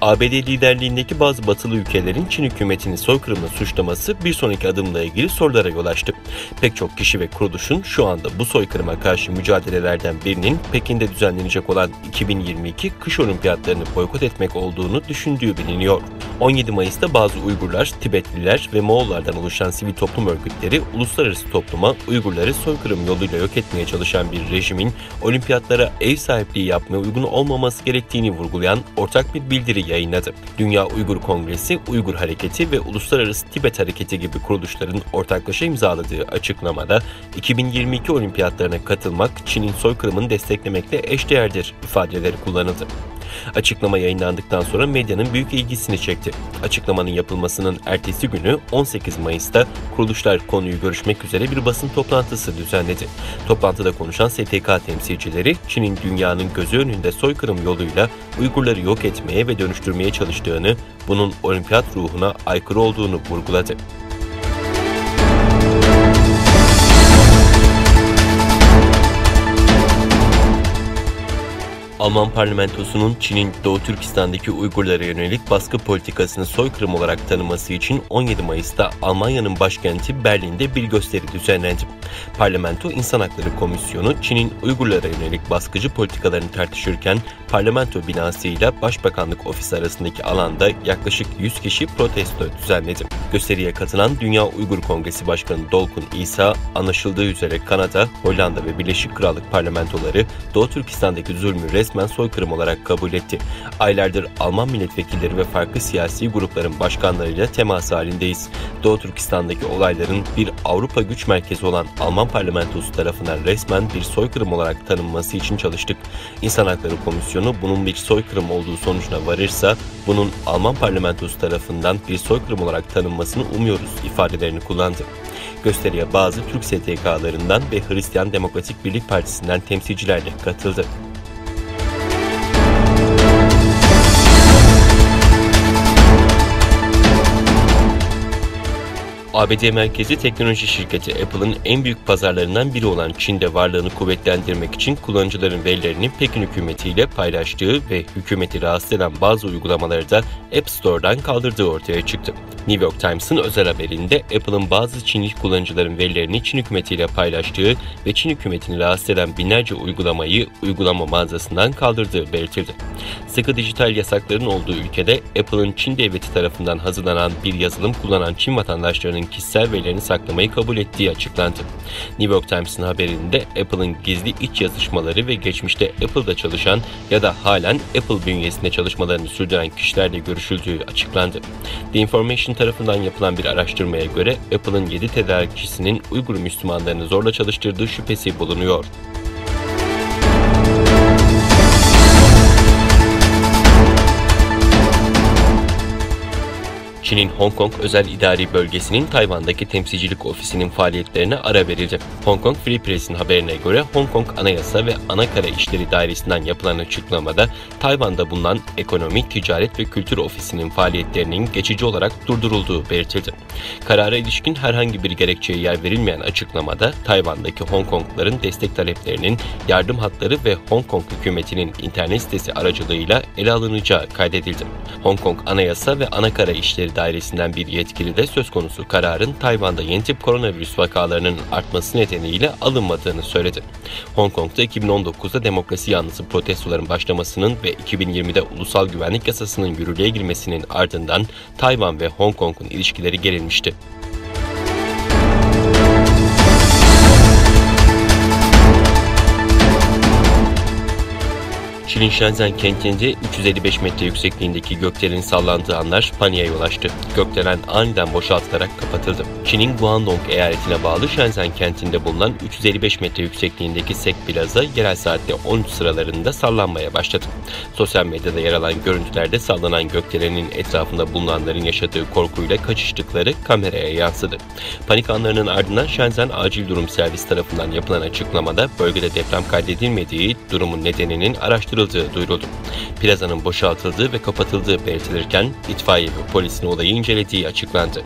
ABD liderliğindeki bazı batılı ülkelerin Çin hükümetini soykırımla suçlaması bir sonraki adımla ilgili sorulara yol açtı. Pek çok kişi ve kuruluşun şu anda bu soykırıma karşı mücadelelerden birinin Pekin'de düzenlenecek olan 2022 kış olimpiyatlarını boykot etmek olduğunu düşündüğü biliniyor. 17 Mayıs'ta bazı Uygurlar, Tibetliler ve Moğollardan oluşan sivil toplum örgütleri uluslararası topluma Uygurları soykırım yoluyla yok etmeye çalışan bir rejimin olimpiyatlara ev sahipliği yapmaya uygun olmaması gerektiğini vurgulayan ortak bir bildiri yayınladı. Dünya Uygur Kongresi, Uygur Hareketi ve Uluslararası Tibet Hareketi gibi kuruluşların ortaklaşa imzaladığı açıklamada 2022 olimpiyatlarına katılmak Çin'in soykırımını desteklemekle eşdeğerdir ifadeleri kullanıldı. Açıklama yayınlandıktan sonra medyanın büyük ilgisini çekti. Açıklamanın yapılmasının ertesi günü 18 Mayıs'ta kuruluşlar konuyu görüşmek üzere bir basın toplantısı düzenledi. Toplantıda konuşan STK temsilcileri, Çin'in dünyanın gözü önünde soykırım yoluyla Uygurları yok etmeye ve dönüştürmeye çalıştığını, bunun olimpiyat ruhuna aykırı olduğunu vurguladı. Alman parlamentosunun Çin'in Doğu Türkistan'daki Uygurlara yönelik baskı politikasını soykırım olarak tanıması için 17 Mayıs'ta Almanya'nın başkenti Berlin'de bir gösteri düzenlendi. Parlamento İnsan Hakları Komisyonu Çin'in Uygurlara yönelik baskıcı politikalarını tartışırken parlamento binası ile Başbakanlık Ofisi arasındaki alanda yaklaşık 100 kişi protesto düzenledi. Gösteriye katılan Dünya Uygur Kongresi Başkanı Dolkun İsa, anlaşıldığı üzere Kanada, Hollanda ve Birleşik Krallık parlamentoları Doğu Türkistan'daki zulmü resmen soykırım olarak kabul etti. Aylardır Alman milletvekilleri ve farklı siyasi grupların başkanlarıyla temas halindeyiz. Doğu Türkistan'daki olayların bir Avrupa güç merkezi olan Alman parlamentosu tarafından resmen bir soykırım olarak tanınması için çalıştık. İnsan Hakları Komisyonu bunun bir soykırım olduğu sonucuna varırsa, bunun Alman parlamentosu tarafından bir soykırım olarak tanınmasını umuyoruz ifadelerini kullandı. Gösteriye bazı Türk STK'larından ve Hristiyan Demokratik Birlik Partisi'nden temsilciler de katıldı. ABD merkezli teknoloji şirketi Apple'ın en büyük pazarlarından biri olan Çin'de varlığını kuvvetlendirmek için kullanıcıların verilerini Pekin hükümetiyle paylaştığı ve hükümeti rahatsız eden bazı uygulamaları da App Store'dan kaldırdığı ortaya çıktı. New York Times'ın özel haberinde Apple'ın bazı Çinli kullanıcıların verilerini Çin hükümetiyle paylaştığı ve Çin hükümetini rahatsız eden binlerce uygulamayı uygulama mağazasından kaldırdığı belirtildi. Sıkı dijital yasakların olduğu ülkede Apple'ın Çin devleti tarafından hazırlanan bir yazılım kullanan Çin vatandaşlarının kişisel verilerini saklamayı kabul ettiği açıklandı. New York Times'ın haberinde Apple'ın gizli iç yazışmaları ve geçmişte Apple'da çalışan ya da halen Apple bünyesinde çalışmalarını sürdüren kişilerle görüşüldüğü açıklandı. The Information tarafından yapılan bir araştırmaya göre Apple'ın 7 tedarikçisinin Uygur Müslümanlarını zorla çalıştırdığı şüphesi bulunuyor. Çin'in Hong Kong Özel İdari Bölgesi'nin Tayvan'daki temsilcilik ofisinin faaliyetlerine ara verildi. Hong Kong Free Press'in haberine göre Hong Kong Anayasa ve Anakara İşleri Dairesi'nden yapılan açıklamada Tayvan'da bulunan Ekonomi, Ticaret ve Kültür Ofisi'nin faaliyetlerinin geçici olarak durdurulduğu belirtildi. Karara ilişkin herhangi bir gerekçeye yer verilmeyen açıklamada Tayvan'daki Hong Kongluların destek taleplerinin yardım hatları ve Hong Kong hükümetinin internet sitesi aracılığıyla ele alınacağı kaydedildi. Hong Kong Anayasa ve Anakara İşleri Dairesi'nden bir yetkili de söz konusu kararın Tayvan'da yeni tip koronavirüs vakalarının artması nedeniyle alınmadığını söyledi. Hong Kong'da 2019'da demokrasi yanlısı protestoların başlamasının ve 2020'de ulusal güvenlik yasasının yürürlüğe girmesinin ardından Tayvan ve Hong Kong'un ilişkileri gerilmişti. Çin'in Shenzhen kentinde 355 metre yüksekliğindeki gökdelenin sallandığı anlar paniğe yol açtı. Gökdelen aniden boşaltılarak kapatıldı. Çin'in Guangdong eyaletine bağlı Shenzhen kentinde bulunan 355 metre yüksekliğindeki Sek Plaza yerel saatte 13 sıralarında sallanmaya başladı. Sosyal medyada yer alan görüntülerde sallanan gökdelenin etrafında bulunanların yaşadığı korkuyla kaçıştıkları kameraya yansıdı. Panik anlarının ardından Shenzhen Acil Durum Servisi tarafından yapılan açıklamada bölgede deprem kaydedilmediği, durumun nedeninin araştırıldığı duyuruldu. Plazanın boşaltıldığı ve kapatıldığı belirtilirken itfaiye ve polisin olayı incelediği açıklandı.